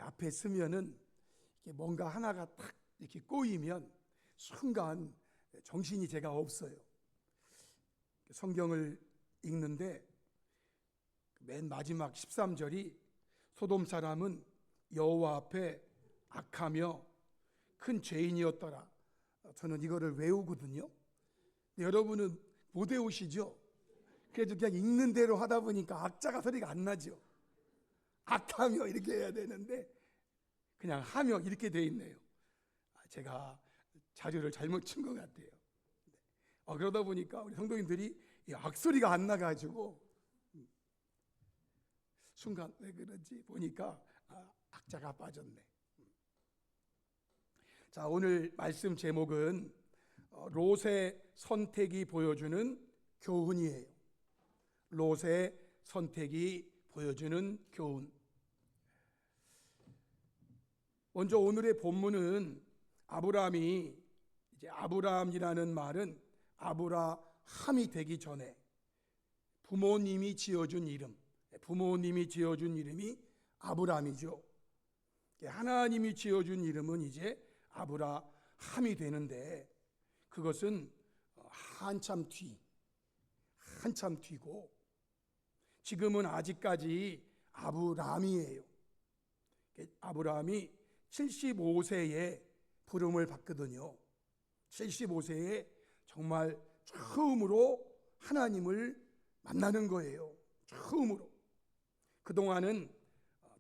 앞에 서면은 이렇게 뭔가 하나가 딱 이렇게 꼬이면 순간 정신이 제가 없어요. 성경을 읽는데 맨 마지막 13절이 소돔 사람은 여호와 앞에 악하며 큰 죄인이었더라. 저는 이거를 외우거든요. 근데 여러분은 못 외우시죠? 그래도 그냥 읽는 대로 하다 보니까 악자가 소리가 안 나죠. 악하며 이렇게 해야 되는데 그냥 하며 이렇게 돼 있네요. 제가 자료를 잘못 친 것 같아요. 그러다 보니까 우리 성도님들이 악소리가 안 나가지고 순간 왜 그런지 보니까 악자가 빠졌네. 자, 오늘 말씀 제목은 롯의 선택이 보여주는 교훈이에요. 롯의 선택이 보여주는 교훈. 먼저 오늘의 본문은 아브라함이, 이제 아브라함이라는 말은 아브라함이 되기 전에 부모님이 지어준 이름이 아브라함이죠. 하나님이 지어준 이름은 이제 아브라함이 되는데, 그것은 한참 뒤고 지금은 아직까지 아브라함이에요. 아브라함이 75세에 부름을 받거든요. 75세에 정말 처음으로 하나님을 만나는 거예요. 처음으로. 그동안은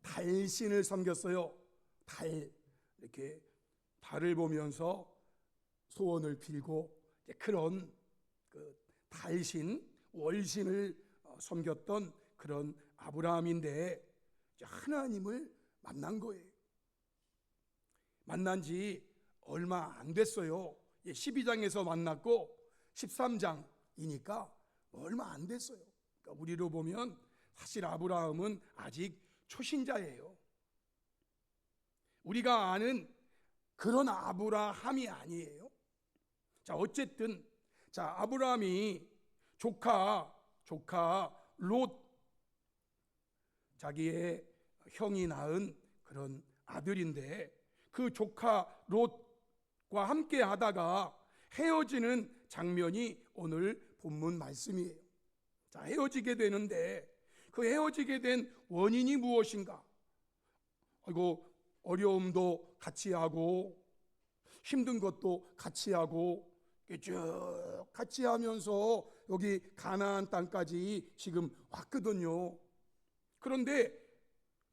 달신을 섬겼어요. 이렇게 달을 보면서 소원을 빌고 그런 달신, 월신을 섬겼던 그런 아브라함인데 하나님을 만난 거예요. 만난 지 얼마 안 됐어요. 12장에서 만났고 13장이니까 얼마 안 됐어요. 그러니까 우리로 보면 사실 아브라함은 아직 초신자예요. 우리가 아는 그런 아브라함이 아니에요. 자, 어쨌든 아브라함이 조카 롯, 자기의 형이 낳은 그런 아들인데 그 조카 롯과 함께 하다가 헤어지는 장면이 오늘 본문 말씀이에요. 자, 헤어지게 되는데 그 헤어지게 된 원인이 무엇인가? 어려움도 같이 하고 힘든 것도 같이 하고 쭉 같이 하면서 여기 가나안 땅까지 지금 왔거든요. 그런데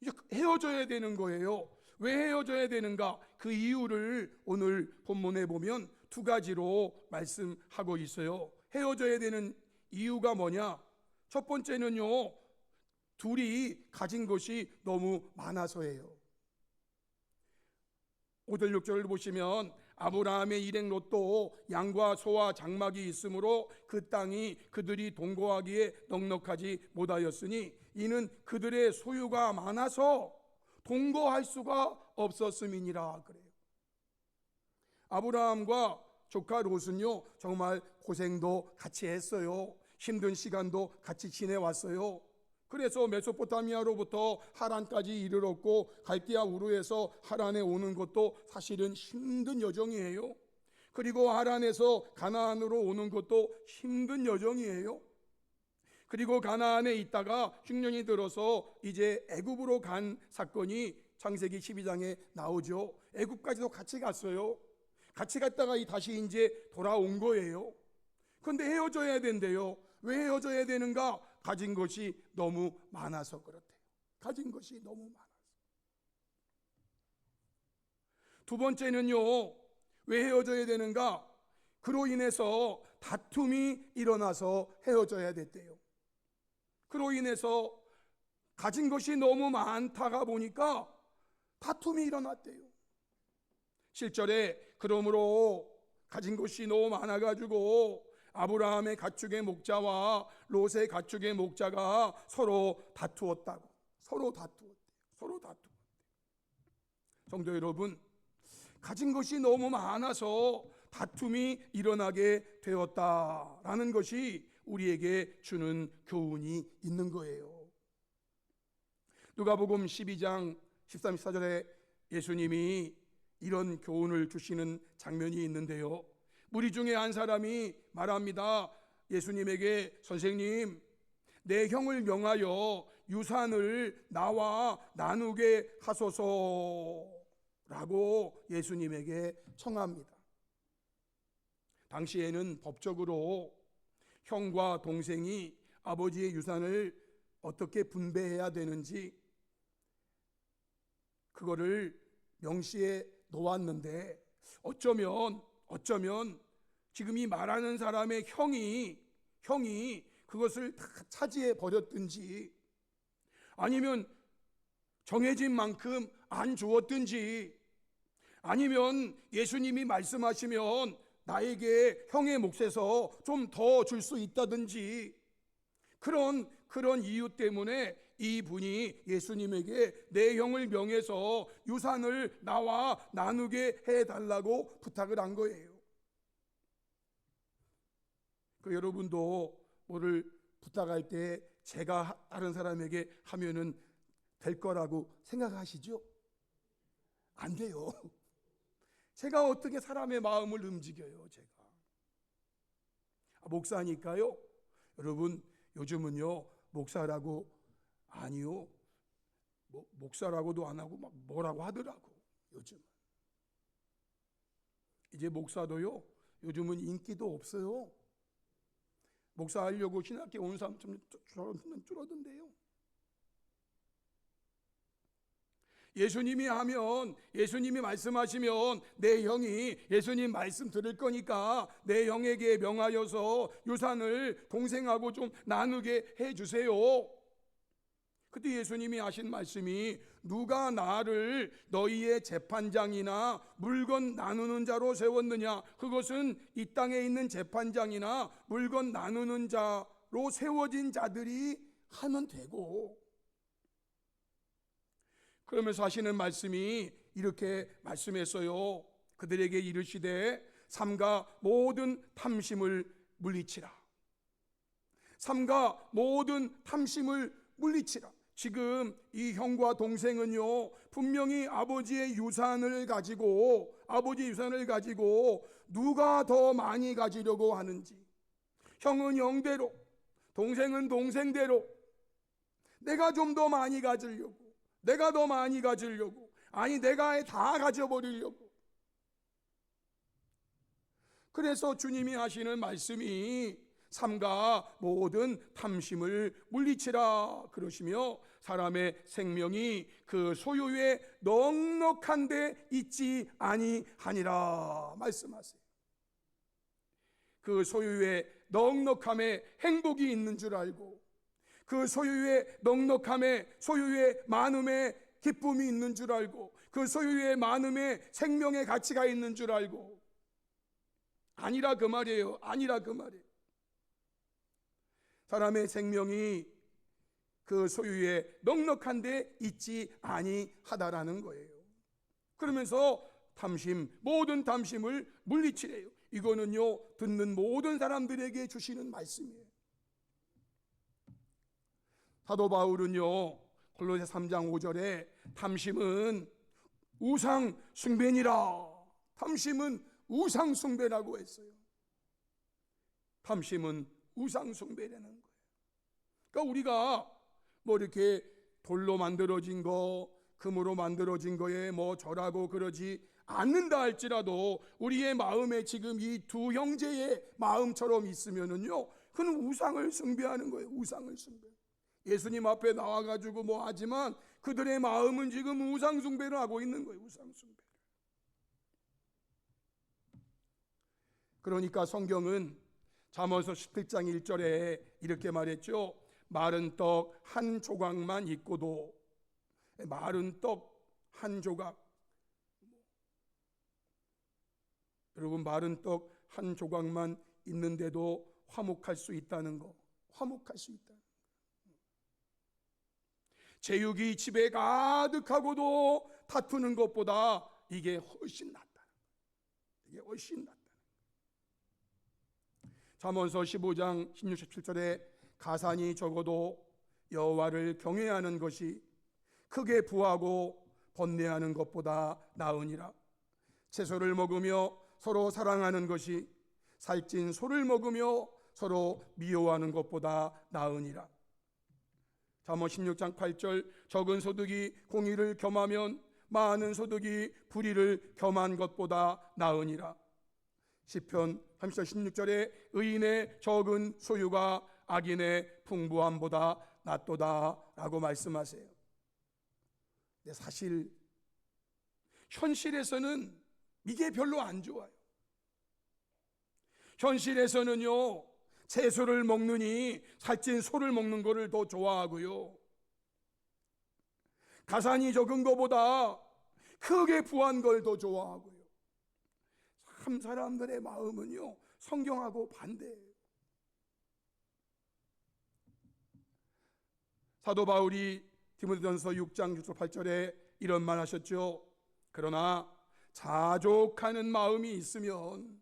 이제 헤어져야 되는 거예요. 왜 헤어져야 되는가? 그 이유를 오늘 본문에 보면 두 가지로 말씀하고 있어요. 헤어져야 되는 이유가 뭐냐? 첫 번째는요, 둘이 가진 것이 너무 많아서예요. 5절 6절을 보시면 아브라함의 일행 롯도 양과 소와 장막이 있으므로 그 땅이 그들이 동거하기에 넉넉하지 못하였으니 이는 그들의 소유가 많아서 동거할 수가 없었음이니라 그래요. 아브라함과 조카 롯은요 정말 고생도 같이 했어요. 힘든 시간도 같이 지내왔어요. 그래서 메소포타미아로부터 하란까지 이르렀고 갈대아 우르에서 하란에 오는 것도 사실은 힘든 여정이에요. 그리고 하란에서 가나안으로 오는 것도 힘든 여정이에요. 그리고 가나안에 있다가 흉년이 들어서 이제 애굽으로 간 사건이 창세기 12장에 나오죠. 애굽까지도 같이 갔어요. 같이 갔다가 다시 이제 돌아온 거예요. 그런데 헤어져야 된대요. 왜 헤어져야 되는가? 가진 것이 너무 많아서 그렇대요. 가진 것이 너무 많아서. 두 번째는요, 왜 헤어져야 되는가? 그로 인해서 다툼이 일어나서 헤어져야 됐대요. 그로 인해서 가진 것이 너무 많다가 보니까 다툼이 일어났대요. 7절에 그러므로 가진 것이 너무 많아가지고 아브라함의 가축의 목자와 롯의 가축의 목자가 서로 다투었다고. 서로 다투었대요. 성도 여러분, 가진 것이 너무 많아서 다툼이 일어나게 되었다라는 것이 우리에게 주는 교훈이 있는 거예요. 누가복음 12장 13, 14절에 예수님이 이런 교훈을 주시는 장면이 있는데요. 무리 중에 한 사람이 말합니다. 예수님에게 선생님, 내 형을 명하여 유산을 나와 나누게 하소서라고 예수님에게 청합니다. 당시에는 법적으로 형과 동생이 아버지의 유산을 어떻게 분배해야 되는지 그거를 명시해 놓았는데 어쩌면 지금 이 말하는 사람의 형이 그것을 다 차지해 버렸든지 아니면 정해진 만큼 안 주었든지 아니면 예수님이 말씀하시면 나에게 형의 몫에서 좀 더 줄 수 있다든지 그런 이유 때문에 이분이 예수님에게 내 형을 명해서 유산을 나와 나누게 해달라고 부탁을 한 거예요. 여러분도 뭐를 부탁할 때 제가 다른 사람에게 하면은 될 거라고 생각하시죠? 안 돼요. 제가 어떻게 사람의 마음을 움직여요, 제가. 목사니까요. 여러분, 요즘은요, 목사라고, 아니요, 목사라고도 안 하고 막 뭐라고 하더라고, 요즘은. 이제 목사도요, 요즘은 인기도 없어요. 목사 하려고 신학교 온 사람 좀 줄어든대요. 예수님이 말씀하시면 내 형이 예수님 말씀 들을 거니까 내 형에게 명하여서 유산을 동생하고 좀 나누게 해주세요. 그때 예수님이 하신 말씀이 누가 나를 너희의 재판장이나 물건 나누는 자로 세웠느냐? 그것은 이 땅에 있는 재판장이나 물건 나누는 자로 세워진 자들이 하면 되고, 그러면서 하시는 말씀이 이렇게 말씀했어요. 그들에게 이르시되 삼가 모든 탐심을 물리치라. 삼가 모든 탐심을 물리치라. 지금 이 형과 동생은요, 분명히 아버지의 유산을 가지고 누가 더 많이 가지려고 하는지, 형은 형대로, 동생은 동생대로, 내가 좀 더 많이 가지려고, 아니 내가 다 가져버리려고. 그래서 주님이 하시는 말씀이 삼가 모든 탐심을 물리치라 그러시며 사람의 생명이 그 소유에 넉넉한 데 있지 아니하니라 말씀하세요. 그 소유의 넉넉함에 행복이 있는 줄 알고, 그 소유의 넉넉함에, 소유의 많음에 기쁨이 있는 줄 알고, 그 소유의 많음에 생명의 가치가 있는 줄 알고, 아니라 그 말이에요. 사람의 생명이 그 소유에 넉넉한 데 있지 아니하다라는 거예요. 그러면서 모든 탐심을 물리치래요. 이거는요, 듣는 모든 사람들에게 주시는 말씀이에요. 사도 바울은요, 골로새 3장 5절에 탐심은 우상 숭배니라. 탐심은 우상 숭배라고 했어요. 탐심은 우상 숭배라는 거예요. 그러니까 우리가 뭐 이렇게 돌로 만들어진 거, 금으로 만들어진 거에 뭐 절하고 그러지 않는다 할지라도 우리의 마음에 지금 이 두 형제의 마음처럼 있으면은요, 그는 우상을 숭배하는 거예요. 우상을 숭배. 예수님 앞에 나와가지고 뭐 하지만 그들의 마음은 지금 우상 숭배를 하고 있는 거예요. 우상 숭배. 그러니까 성경은 잠언서 17장 1절에 이렇게 말했죠. 마른 떡 한 조각만 있고도, 마른 떡 한 조각, 여러분, 마른 떡 한 조각만 있는데도 화목할 수 있다는 거. 화목할 수 있다. 제육이 집에 가득하고도 다투는 것보다 이게 훨씬 낫다. 이게 훨씬 낫다. 잠언서 15장 16, 17절에 가산이 적어도 여호와를 경외하는 것이 크게 부하고 번뇌하는 것보다 나으니라. 채소를 먹으며 서로 사랑하는 것이 살찐 소를 먹으며 서로 미워하는 것보다 나으니라. 잠언 16장 8절 적은 소득이 공의를 겸하면 많은 소득이 불의를 겸한 것보다 나으니라. 시편 30장 16절에 의인의 적은 소유가 악인의 풍부함보다 낫도다 라고 말씀하세요. 근데 사실 현실에서는 이게 별로 안 좋아요. 현실에서는요, 채소를 먹느니 살찐 소를 먹는 것을 더 좋아하고요, 가산이 적은 것보다 크게 부한 걸 더 좋아하고요. 참 사람들의 마음은요, 성경하고 반대예요. 사도 바울이 디모데전서 6장 6절 8절에 이런 말 하셨죠. 그러나 자족하는 마음이 있으면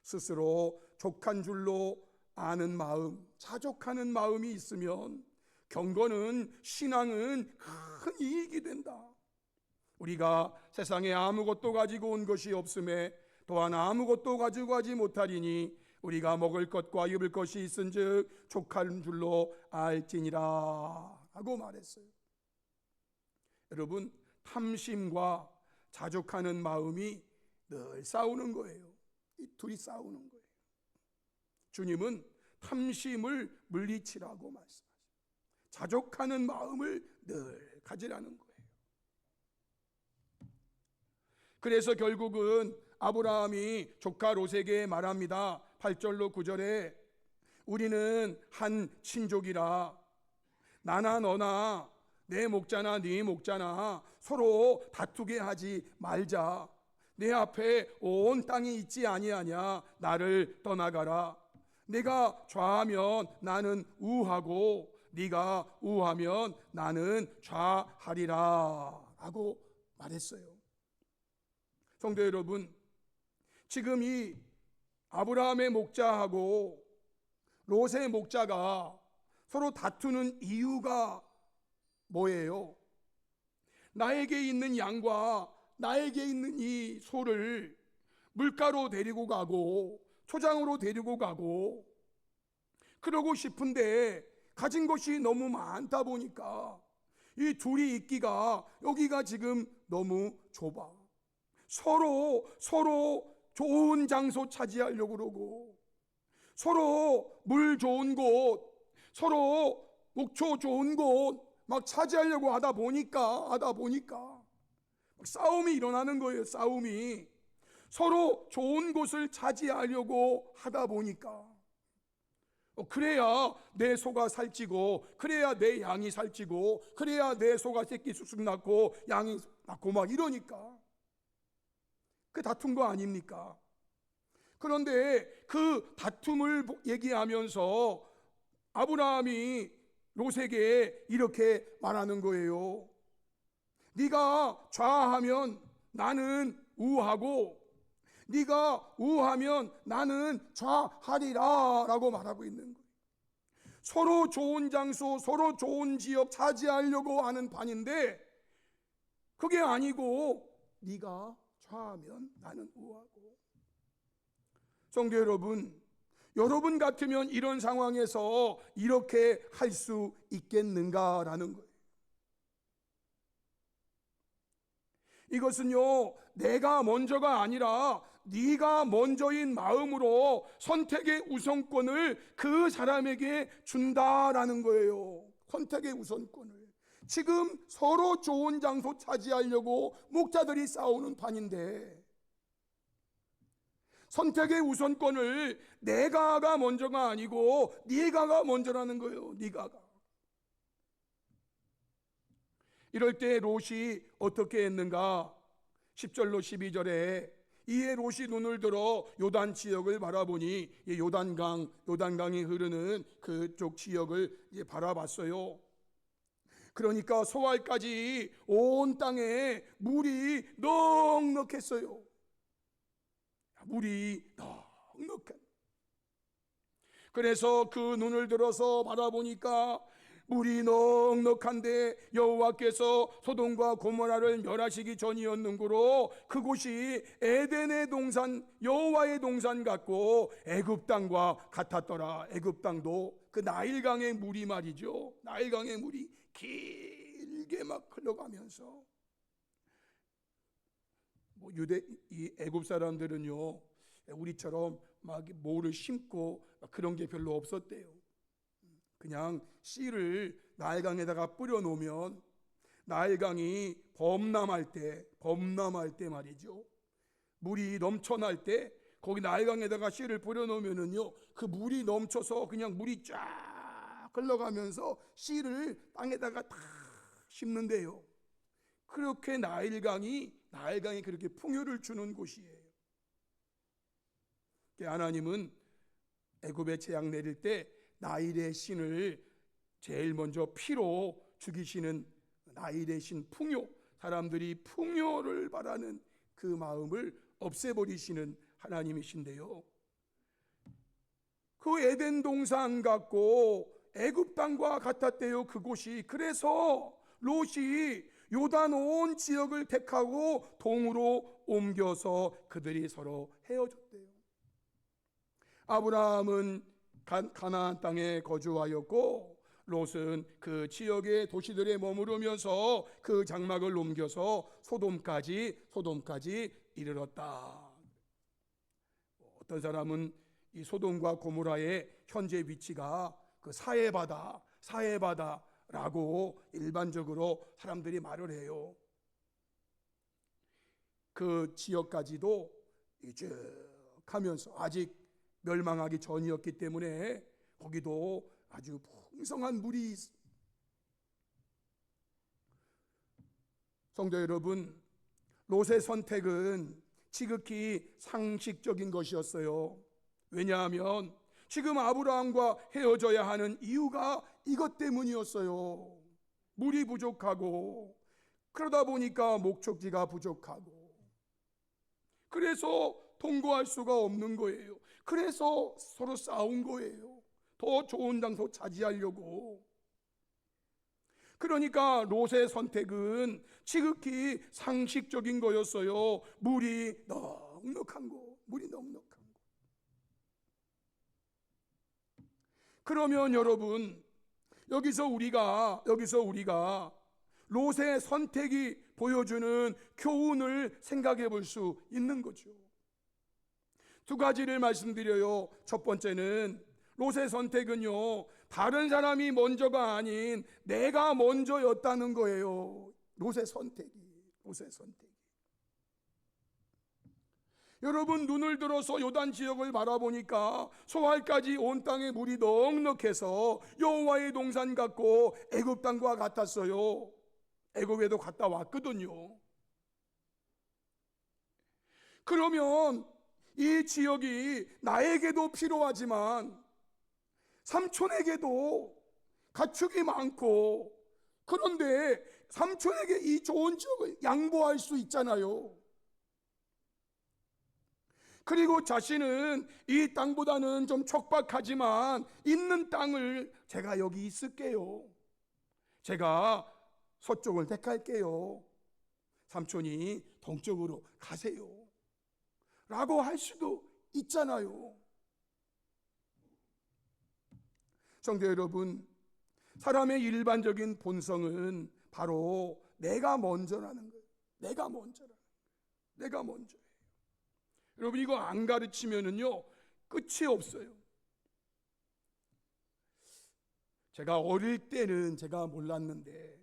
스스로 족한 줄로 아는 마음, 자족하는 마음이 있으면 경건은, 신앙은 큰 이익이 된다. 우리가 세상에 아무것도 가지고 온 것이 없음에 또한 아무것도 가지고 가지 못하리니 우리가 먹을 것과 입을 것이 있은즉 족한 줄로 알지니라 하고 말했어요. 여러분, 탐심과 자족하는 마음이 늘 싸우는 거예요. 이 둘이 싸우는 거예요. 주님은 탐심을 물리치라고 말씀하세요. 자족하는 마음을 늘 가지라는 거예요. 그래서 결국은 아브라함이 조카 롯에게 말합니다. 8절로 9절에 우리는 한 친족이라 나나 너나 내 목자나 네 목자나 서로 다투게 하지 말자. 내 앞에 온 땅이 있지 아니하냐. 나를 떠나가라. 내가 좌하면 나는 우하고 네가 우하면 나는 좌하리라 라고 말했어요. 성도 여러분, 지금 이 아브라함의 목자하고 롯의 목자가 서로 다투는 이유가 뭐예요? 나에게 있는 양과 나에게 있는 이 소를 물가로 데리고 가고 초장으로 데리고 가고 그러고 싶은데 가진 것이 너무 많다 보니까 이 둘이 있기가 여기가 지금 너무 좁아. 서로 좋은 장소 차지하려고 그러고 서로 물 좋은 곳, 서로 목초 좋은 곳 막 차지하려고 하다 보니까 싸움이 일어나는 거예요. 싸움이 서로 좋은 곳을 차지하려고 하다 보니까 그래야 내 소가 살찌고 그래야 내 양이 살찌고 그래야 내 소가 새끼 쑥쑥 낳고 양이 낳고 막 이러니까 그 다툰 거 아닙니까? 그런데 그 다툼을 얘기하면서 아브라함이 롯에게 이렇게 말하는 거예요. 네가 좌하면 나는 우하고 네가 우하면 나는 좌하리라 라고 말하고 있는 거예요. 서로 좋은 장소, 서로 좋은 지역 차지하려고 하는 판인데 그게 아니고 네가 좌하면 나는 우하고. 성도 여러분, 여러분 같으면 이런 상황에서 이렇게 할 수 있겠는가라는 거예요. 이것은요, 내가 먼저가 아니라 네가 먼저인 마음으로 선택의 우선권을 그 사람에게 준다라는 거예요. 선택의 우선권을. 지금 서로 좋은 장소 차지하려고 목자들이 싸우는 판인데 선택의 우선권을 내가가 먼저가 아니고 네가가 먼저라는 거예요. 네가가. 이럴 때 롯이 어떻게 했는가? 10절로 12절에 이에 롯이 눈을 들어 요단 지역을 바라보니 요단강이 흐르는 그쪽 지역을 이제 바라봤어요. 그러니까 소알까지 온 땅에 물이 넉넉했어요. 물이 넉넉한. 그래서 그 눈을 들어서 바라보니까 물이 넉넉한데 여호와께서 소돔과 고모라를 멸하시기 전이었는고로 그곳이 에덴의 동산 여호와의 동산 같고 애굽 땅과 같았더라. 애굽 땅도 그 나일강의 물이 말이죠. 나일강의 물이 길게 막 흘러가면서 이 애굽 사람들은요 우리처럼 막 모를 심고 그런 게 별로 없었대요. 그냥 씨를 나일강에다가 뿌려 놓으면 나일강이 범람할 때 말이죠. 물이 넘쳐날 때 거기 나일강에다가 씨를 뿌려 놓으면은요 그 물이 넘쳐서 그냥 물이 쫙 흘러가면서 씨를 땅에다가 다 심는데요. 그렇게 나일강이 그렇게 풍요를 주는 곳이에요. 하나님은 애굽에 재앙 내릴 때 나일의 신을 제일 먼저 피로 죽이시는 나일의 신 풍요, 사람들이 풍요를 바라는 그 마음을 없애버리시는 하나님이신데요. 그 에덴 동산 같고 애굽 땅과 같았대요. 그곳이. 그래서 롯이 요단 온 지역을 택하고 동으로 옮겨서 그들이 서로 헤어졌대요. 아브라함은 가나안 땅에 거주하였고 롯은 그 지역의 도시들에 머무르면서 그 장막을 옮겨서 소돔까지 이르렀다. 어떤 사람은 이 소돔과 고모라의 현재 위치가 그 사해바다라고 일반적으로 사람들이 말을 해요. 그 지역까지도 쭉 가면서 아직 멸망하기 전이었기 때문에 거기도 아주 풍성한 물이 성도 여러분, 롯의 선택은 지극히 상식적인 것이었어요. 왜냐하면 지금 아브라함과 헤어져야 하는 이유가 이것 때문이었어요. 물이 부족하고 그러다 보니까 목적지가 부족하고 그래서 통과할 수가 없는 거예요. 그래서 서로 싸운 거예요. 더 좋은 장소 차지하려고. 그러니까 롯의 선택은 지극히 상식적인 거였어요. 물이 넉넉한 곳. 그러면 여러분, 여기서 우리가 롯의 선택이 보여주는 교훈을 생각해 볼 수 있는 거죠. 두 가지를 말씀드려요. 첫 번째는 롯의 선택은요, 다른 사람이 먼저가 아닌 내가 먼저였다는 거예요. 롯의 선택이. 여러분, 눈을 들어서 요단 지역을 바라보니까 소알까지 온 땅에 물이 넉넉해서 여호와의 동산 같고 애굽 땅과 같았어요. 애굽에도 갔다 왔거든요. 그러면 이 지역이 나에게도 필요하지만 삼촌에게도 가축이 많고, 그런데 삼촌에게 이 좋은 지역을 양보할 수 있잖아요. 그리고 자신은 이 땅보다는 좀 척박하지만 있는 땅을 제가 여기 있을게요. 제가 서쪽을 택할게요. 삼촌이 동쪽으로 가세요. 라고 할 수도 있잖아요. 성도 여러분, 사람의 일반적인 본성은 바로 내가 먼저라는 거예요. 내가 먼저예요. 여러분, 이거 안 가르치면은요 끝이 없어요. 제가 어릴 때는 제가 몰랐는데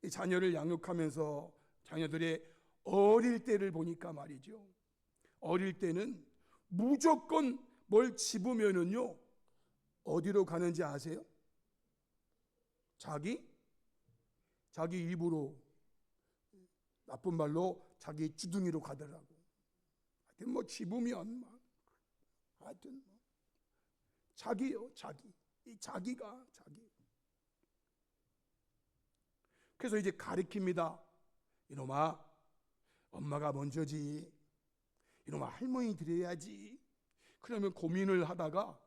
이 자녀를 양육하면서 자녀들의 어릴 때를 보니까 말이죠. 어릴 때는 무조건 뭘 집으면은요 어디로 가는지 아세요? 자기 입으로, 나쁜 말로 자기 주둥이로 가더라고. 하여튼 뭐 집으면 하여튼 뭐 자기요, 이 자기가. 그래서 이제 가르칩니다. 이놈아, 엄마가 먼저지. 이놈아, 할머니 드려야지. 그러면 고민을 하다가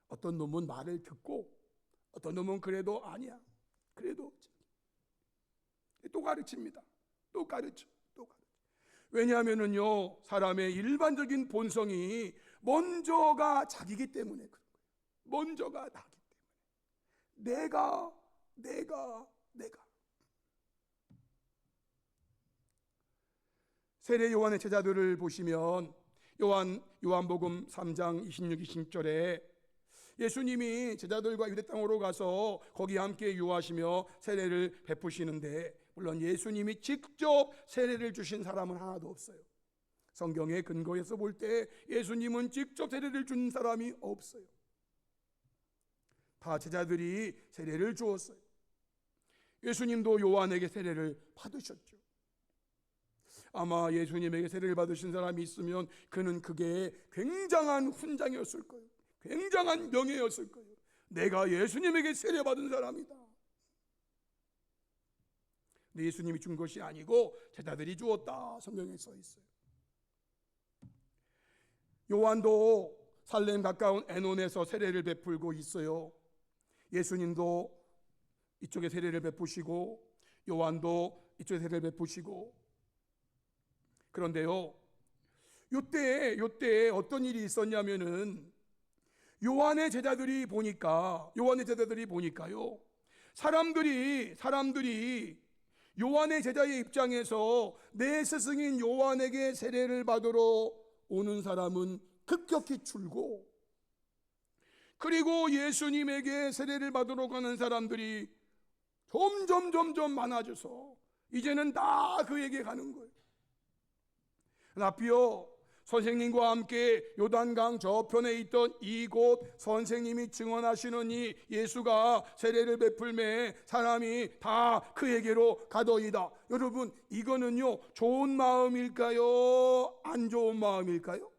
어떤 놈은 말을 듣고 어떤 놈은 그래도 아니야. 그래도 또 가르칩니다. 또 가르쳐. 왜냐하면은요, 사람의 일반적인 본성이 먼저가 자기기 때문에 그런 거예요. 먼저가 나기 때문에. 내가. 세례 요한의 제자들을 보시면 요한복음 3장 26, 27절에 예수님이 제자들과 유대 땅으로 가서 거기 함께 유하시며 세례를 베푸시는데, 물론 예수님이 직접 세례를 주신 사람은 하나도 없어요. 성경의 근거에서 볼 때 예수님은 직접 세례를 준 사람이 없어요. 다 제자들이 세례를 주었어요. 예수님도 요한에게 세례를 받으셨죠. 아마 예수님에게 세례를 받으신 사람이 있으면 그는 그게 굉장한 훈장이었을 거예요. 굉장한 명예였을 거예요. 내가 예수님에게 세례 받은 사람이다. 근데 예수님이 준 것이 아니고 제자들이 주었다, 성경에 써 있어요. 요한도 살렘 가까운 에논에서 세례를 베풀고 있어요. 예수님도 이쪽에 세례를 베푸시고 요한도 이쪽에 세례를 베푸시고. 그런데요, 요때 어떤 일이 있었냐면은 요한의 제자들이 보니까요, 사람들이 요한의 제자의 입장에서 내 스승인 요한에게 세례를 받으러 오는 사람은 급격히 줄고, 그리고 예수님에게 세례를 받으러 가는 사람들이 점점 많아져서 이제는 다 그에게 가는 거예요. 나피요, 선생님과 함께 요단강 저편에 있던 이곳 선생님이 증언하시느니 예수가 세례를 베풀매 사람이 다 그에게로 가더이다. 여러분, 이거는요, 좋은 마음일까요? 안 좋은 마음일까요?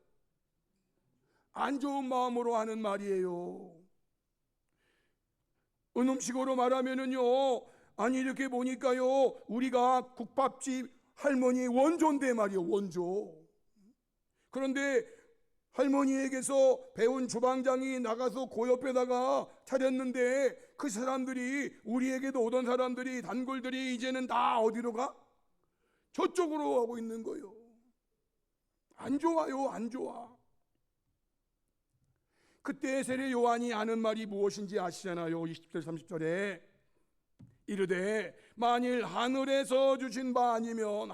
안 좋은 마음으로 하는 말이에요. 은음식으로 말하면은요, 아니 이렇게 보니까요, 우리가 국밥집 할머니 원조인데 말이에요, 원조. 그런데 할머니에게서 배운 주방장이 나가서 그 옆에다가 차렸는데 그 사람들이, 우리에게도 오던 사람들이, 단골들이 이제는 다 어디로 가? 저쪽으로 가고 있는 거예요. 안 좋아요, 안 좋아. 그때 세례 요한이 하는 말이 무엇인지 아시잖아요. 20절 30절에 이르되 만일 하늘에서 주신 바 아니면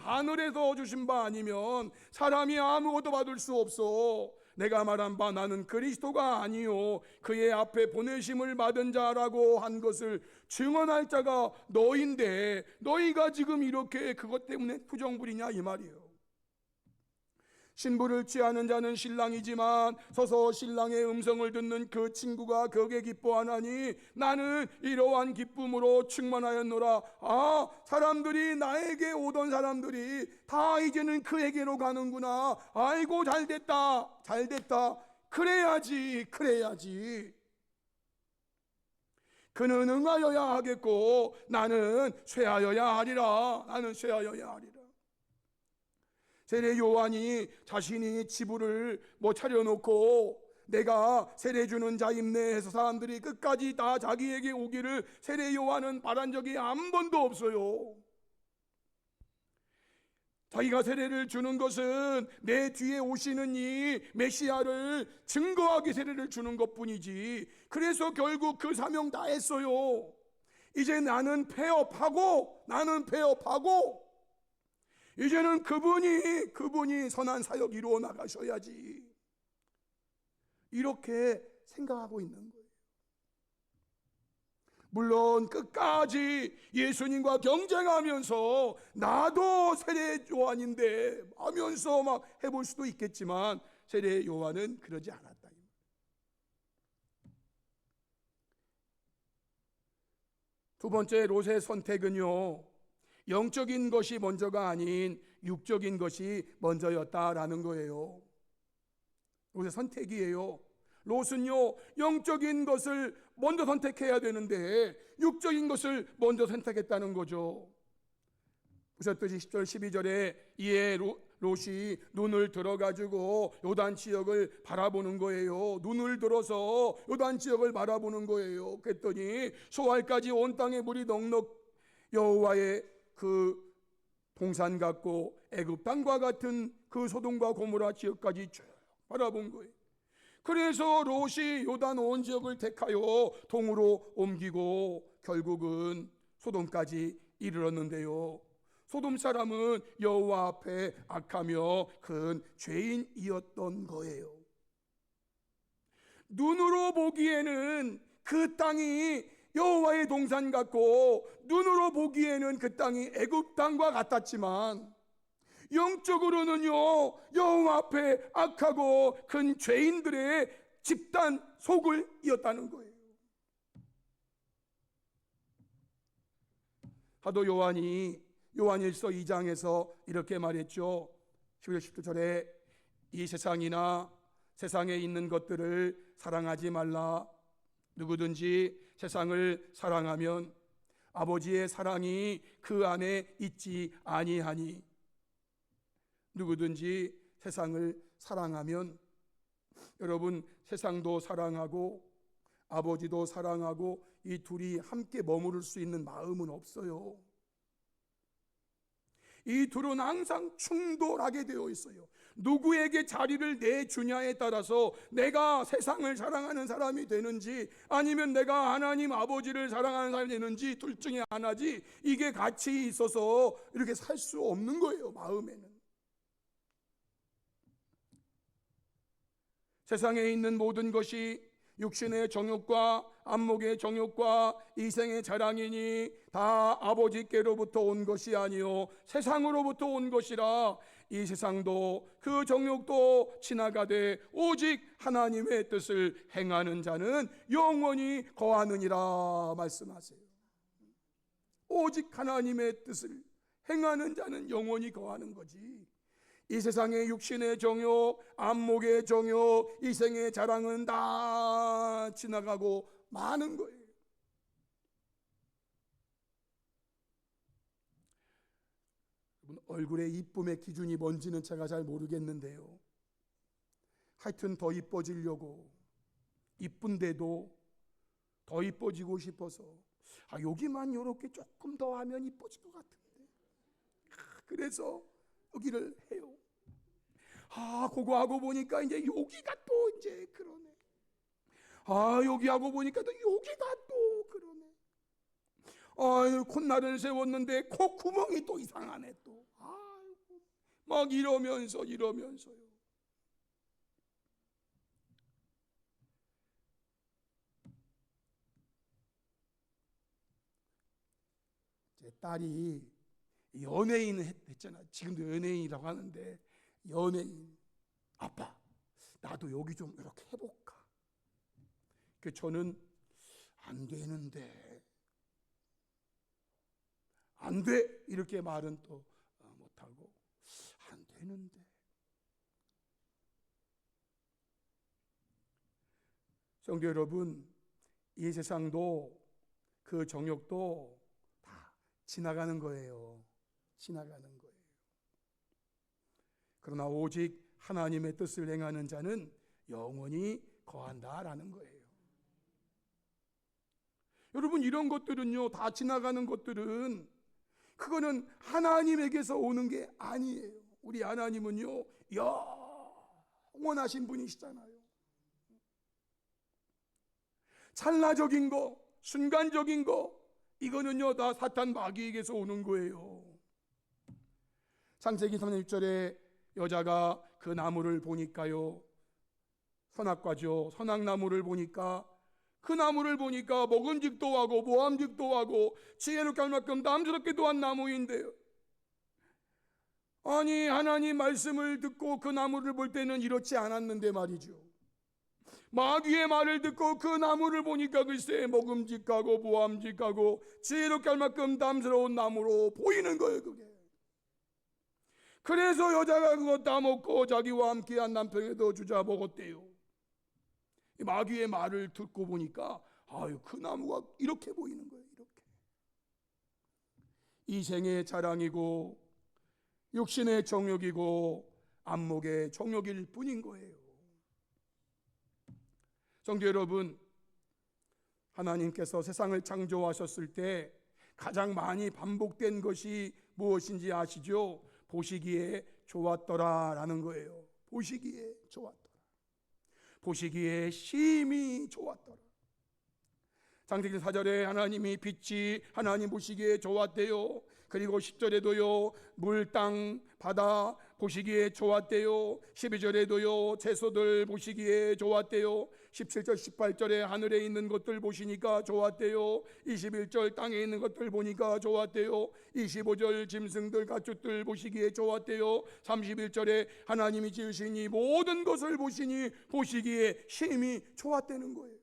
사람이 아무것도 받을 수 없어. 내가 말한 바 나는 그리스도가 아니요 그의 앞에 보내심을 받은 자라고 한 것을 증언할 자가 너인데 너희가 지금 이렇게 그것 때문에 부정부리냐, 이 말이에요. 신부를 취하는 자는 신랑이지만 서서 신랑의 음성을 듣는 그 친구가 거기에 기뻐하나니 나는 이러한 기쁨으로 충만하였노라. 사람들이, 나에게 오던 사람들이 다 이제는 그에게로 가는구나. 아이고, 잘됐다. 그래야지. 그는 응하여야 하겠고 나는 쇠하여야 하리라. 세례 요한이 자신이 지부를 차려놓고 내가 세례 주는 자임네 해서 사람들이 끝까지 다 자기에게 오기를 세례 요한은 바란 적이 한 번도 없어요. 자기가 세례를 주는 것은 내 뒤에 오시는 이 메시아를 증거하기 세례를 주는 것뿐이지. 그래서 결국 그 사명 다 했어요. 이제 나는 폐업하고 이제는 그분이 선한 사역 이루어 나가셔야지. 이렇게 생각하고 있는 거예요. 물론 끝까지 예수님과 경쟁하면서 나도 세례 요한인데 하면서 막 해볼 수도 있겠지만 세례 요한은 그러지 않았다. 두 번째 롯의 선택은요, 영적인 것이 먼저가 아닌 육적인 것이 먼저였다라는 거예요. 롯의 선택이에요. 롯은요, 영적인 것을 먼저 선택해야 되는데 육적인 것을 먼저 선택했다는 거죠. 보셨듯이 10절 12절에 이에 롯이 눈을 들어가지고 요단 지역을 바라보는 거예요. 눈을 들어서 요단 지역을 바라보는 거예요. 그랬더니 소알까지 온 땅에 물이 넉넉 여호와의 그 동산 같고 애굽 땅과 같은 그 소돔과 고모라 지역까지 쭉 바라본 거예요. 그래서 롯이 요단 온 지역을 택하여 동으로 옮기고 결국은 소돔까지 이르렀는데요. 소돔 사람은 여호와 앞에 악하며 큰 죄인이었던 거예요. 눈으로 보기에는 그 땅이 여호와의 동산 같고 눈으로 보기에는 그 땅이 애굽 땅과 같았지만 영적으로는요 여호와 앞에 악하고 큰 죄인들의 집단 소굴이었다는 거예요. 사도 요한이 요한일서 2장에서 이렇게 말했죠. 11절 19절에 이 세상이나 세상에 있는 것들을 사랑하지 말라. 누구든지 세상을 사랑하면 아버지의 사랑이 그 안에 있지 아니하니. 누구든지 세상을 사랑하면, 여러분 세상도 사랑하고 아버지도 사랑하고 이 둘이 함께 머무를 수 있는 마음은 없어요. 이 둘은 항상 충돌하게 되어 있어요. 누구에게 자리를 내주냐에 따라서 내가 세상을 사랑하는 사람이 되는지 아니면 내가 하나님 아버지를 사랑하는 사람이 되는지 둘 중에 하나지, 이게 같이 있어서 이렇게 살 수 없는 거예요. 마음에는 세상에 있는 모든 것이 육신의 정욕과 안목의 정욕과 이생의 자랑이니 다 아버지께로부터 온 것이 아니요 세상으로부터 온 것이라. 이 세상도 그 정욕도 지나가되 오직 하나님의 뜻을 행하는 자는 영원히 거하느니라 말씀하세요. 오직 하나님의 뜻을 행하는 자는 영원히 거하는 거지. 이 세상의 육신의 정욕, 안목의 정욕, 이생의 자랑은 다 지나가고 마는 거예요. 얼굴의 이쁨의 기준이 뭔지는 제가 잘 모르겠는데요, 하여튼 더 이뻐지려고, 이쁜데도 더 이뻐지고 싶어서 여기만 이렇게 조금 더 하면 이뻐질 것 같은데 그래서 여기를 해요. 그거 하고 보니까 이제 여기가 또 이제 그러네. 여기 하고 보니까 또 여기가 또 그러네. 콧날을 세웠는데 콧구멍이 또 이상하네 또. 막 이러면서요. 제 딸이 연예인 했잖아. 지금도 연예인이라고 하는데, 연예인. 아빠, 나도 여기 좀 이렇게 해볼까? 저는 안 되는데, 안 돼 이렇게 말은 또 못하고, 안 되는데. 성도 여러분, 이 세상도 그 정욕도 다 지나가는 거예요. 지나가는 거예요. 그러나 오직 하나님의 뜻을 행하는 자는 영원히 거한다라는 거예요. 여러분, 이런 것들은요, 다 지나가는 것들은 그거는 하나님에게서 오는 게 아니에요. 우리 하나님은요 영원하신 분이시잖아요. 찰나적인 거, 순간적인 거, 이거는요 다 사탄 마귀에게서 오는 거예요. 창세기 3장 6절에 여자가 그 나무를 보니까요, 선악과죠. 선악나무를 보니까, 그 나무를 보니까 먹음직도 하고 모함직도 하고 지혜롭게 할 만큼 남스럽기도 한 나무인데요, 아니 하나님 말씀을 듣고 그 나무를 볼 때는 이렇지 않았는데 말이죠. 마귀의 말을 듣고 그 나무를 보니까 글쎄 먹음직하고 모함직하고 지혜롭게 할 만큼 담스러운 나무로 보이는 거예요. 그게. 그래서 여자가 그거 따먹고 자기와 함께한 남편에도 주자 먹었대요. 마귀의 말을 듣고 보니까 그 나무가 이렇게 보이는 거예요. 이렇게. 이생의 자랑이고 육신의 정욕이고 안목의 정욕일 뿐인 거예요. 성도 여러분, 하나님께서 세상을 창조하셨을 때 가장 많이 반복된 것이 무엇인지 아시죠? 보시기에 좋았더라라는 거예요. 보시기에 좋았더라. 보시기에 심히 좋았더라. 창세기 4절에 하나님이 빛이 하나님 보시기에 좋았대요. 그리고 10절에도요 물, 땅, 바다 보시기에 좋았대요. 12절에도요 채소들 보시기에 좋았대요. 17절 18절에 하늘에 있는 것들 보시니까 좋았대요. 21절 땅에 있는 것들 보니까 좋았대요. 25절 짐승들 가축들 보시기에 좋았대요. 31절에 하나님이 지으신 이 모든 것을 보시니 보시기에 심히 좋았다는 거예요.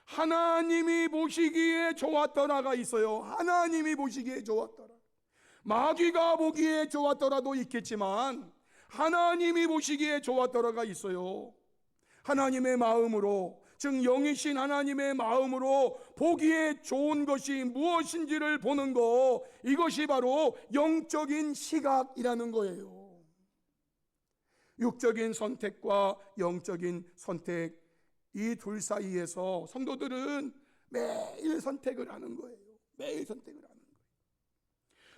하나님이 보시기에 좋았더라가 있어요. 하나님이 보시기에 좋았더라. 마귀가 보기에 좋았더라도 있겠지만 하나님이 보시기에 좋았더라가 있어요. 하나님의 마음으로, 즉 영이신 하나님의 마음으로 보기에 좋은 것이 무엇인지를 보는 거, 이것이 바로 영적인 시각이라는 거예요. 육적인 선택과 영적인 선택, 이 둘 사이에서 성도들은 매일 선택을 하는 거예요. 매일 선택을 하는 거예요.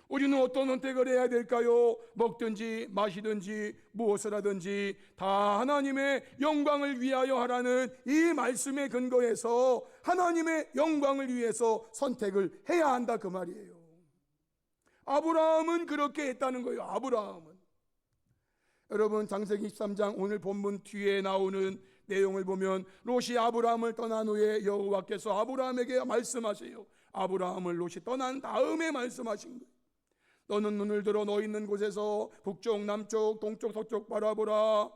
우리는 어떤 선택을 해야 될까요? 먹든지 마시든지 무엇을 하든지 다 하나님의 영광을 위하여 하라는 이 말씀에 근거해서 하나님의 영광을 위해서 선택을 해야 한다 그 말이에요. 아브라함은 그렇게 했다는 거예요. 아브라함은. 여러분, 창세기 23장 오늘 본문 뒤에 나오는 내용을 보면 롯이 아브라함을 떠난 후에 여호와께서 아브라함에게 말씀하세요. 아브라함을 롯이 떠난 다음에 말씀하신 거예요. 너는 눈을 들어 너 있는 곳에서 북쪽, 남쪽, 동쪽, 서쪽 바라보라.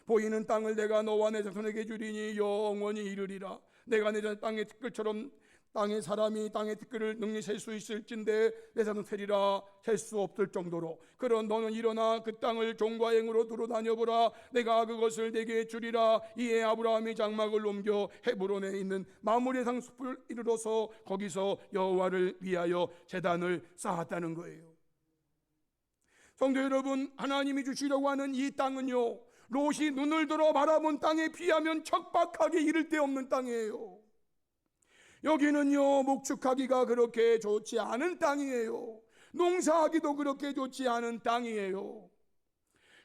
보이는 땅을 내가 너와 내 자손에게 주리니 영원히 이르리라. 내가 내 땅의 티끌처럼 땅의 사람이 땅의 티끌을 능히 셀 수 있을진데 내 자손 세리라 셀 수 없을 정도로. 그런 너는 일어나 그 땅을 종과 행으로 두루 다녀보라. 내가 그것을 내게 주리라. 이에 아브라함이 장막을 옮겨 헤브론에 있는 마므레 상숲을 이르러서 거기서 여호와를 위하여 제단을 쌓았다는 거예요. 성도 여러분, 하나님이 주시려고 하는 이 땅은요, 롯이 눈을 들어 바라본 땅에 비하면 척박하게 이를 데 없는 땅이에요. 여기는요, 목축하기가 그렇게 좋지 않은 땅이에요. 농사하기도 그렇게 좋지 않은 땅이에요.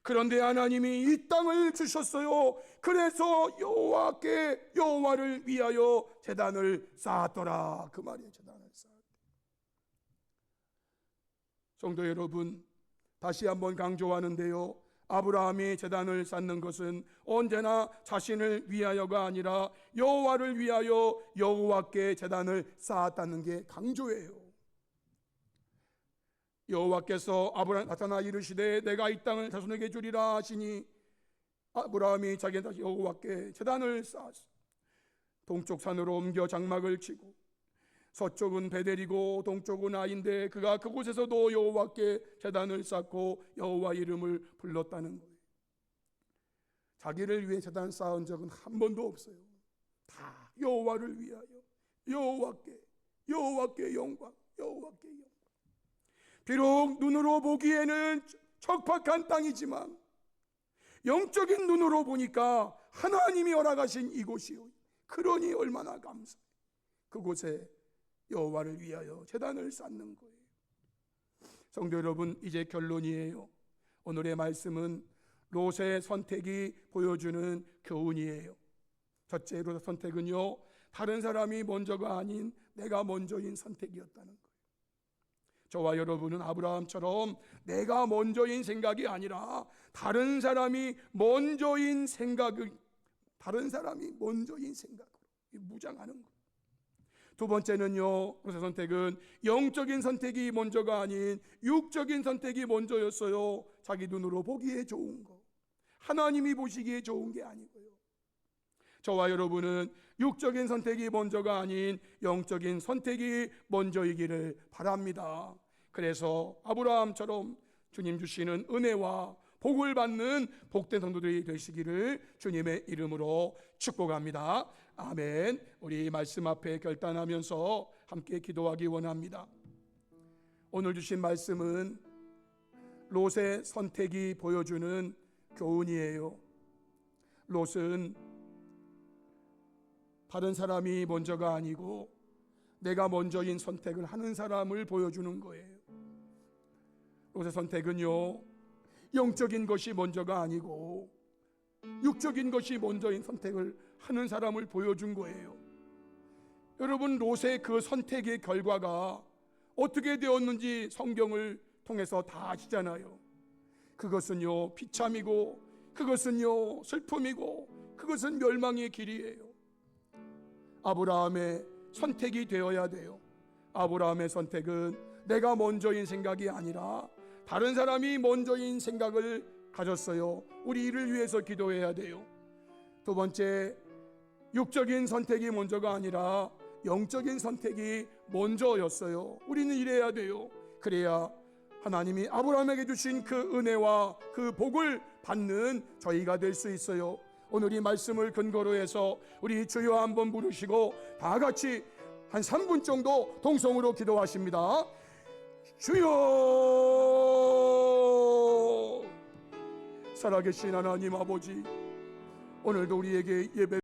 그런데 하나님이 이 땅을 주셨어요. 그래서 여호와를 위하여 제단을 쌓았더라 그 말이에요. 제단을 쌓았다. 성도 여러분, 다시 한번 강조하는데요, 아브라함이 제단을 쌓는 것은 언제나 자신을 위하여가 아니라 여호와를 위하여 여호와께 제단을 쌓았다는 게 강조예요. 여호와께서 아브라함 나타나 이르시되 내가 이 땅을 자손에게 주리라 하시니 아브라함이 자기 여호와께 제단을 쌓았어. 동쪽 산으로 옮겨 장막을 치고 서쪽은 베델이고 동쪽은 아인데 그가 그곳에서도 여호와께 제단을 쌓고 여호와 이름을 불렀다는 거예요. 자기를 위해 제단 쌓은 적은 한 번도 없어요. 다 여호와를 위하여 여호와께 영광, 여호와께 영광. 비록 눈으로 보기에는 척박한 땅이지만 영적인 눈으로 보니까 하나님이 허락하신 이곳이요, 그러니 얼마나 감사해요. 그곳에 여호와를 위하여 제단을 쌓는 거예요. 성도 여러분, 이제 결론이에요. 오늘의 말씀은 롯의 선택이 보여주는 교훈이에요. 첫째, 롯의 선택은요, 다른 사람이 먼저가 아닌 내가 먼저인 선택이었다는 거예요. 저와 여러분은 아브라함처럼 내가 먼저인 생각이 아니라 다른 사람이 먼저인 생각으로 무장하는 거예요. 두 번째는요, 롯의 선택은 영적인 선택이 먼저가 아닌 육적인 선택이 먼저였어요. 자기 눈으로 보기에 좋은 거, 하나님이 보시기에 좋은 게 아니고요. 저와 여러분은 육적인 선택이 먼저가 아닌 영적인 선택이 먼저이기를 바랍니다. 그래서 아브라함처럼 주님 주시는 은혜와 복을 받는 복된 성도들이 되시기를 주님의 이름으로 축복합니다. 아멘. 우리 말씀 앞에 결단하면서 함께 기도하기 원합니다. 오늘 주신 말씀은 롯의 선택이 보여주는 교훈이에요. 롯은 다른 사람이 먼저가 아니고 내가 먼저인 선택을 하는 사람을 보여주는 거예요. 롯의 선택은요, 영적인 것이 먼저가 아니고 육적인 것이 먼저인 선택을 하는 사람을 보여준 거예요. 여러분, 롯의 그 선택의 결과가 어떻게 되었는지 성경을 통해서 다 아시잖아요. 그것은요, 비참이고 그것은요, 슬픔이고 그것은 멸망의 길이에요. 아브라함의 선택이 되어야 돼요. 아브라함의 선택은 내가 먼저인 생각이 아니라 다른 사람이 먼저인 생각을 가졌어요. 우리 이를 위해서 기도해야 돼요. 두 번째, 육적인 선택이 먼저가 아니라 영적인 선택이 먼저였어요. 우리는 이래야 돼요. 그래야 하나님이 아브라함에게 주신 그 은혜와 그 복을 받는 저희가 될 수 있어요. 오늘 이 말씀을 근거로 해서 우리 주여 한번 부르시고 다 같이 한 3분 정도 동성으로 기도하십니다. 주여, 살아계신 하나님 아버지, 오늘도 우리에게 예배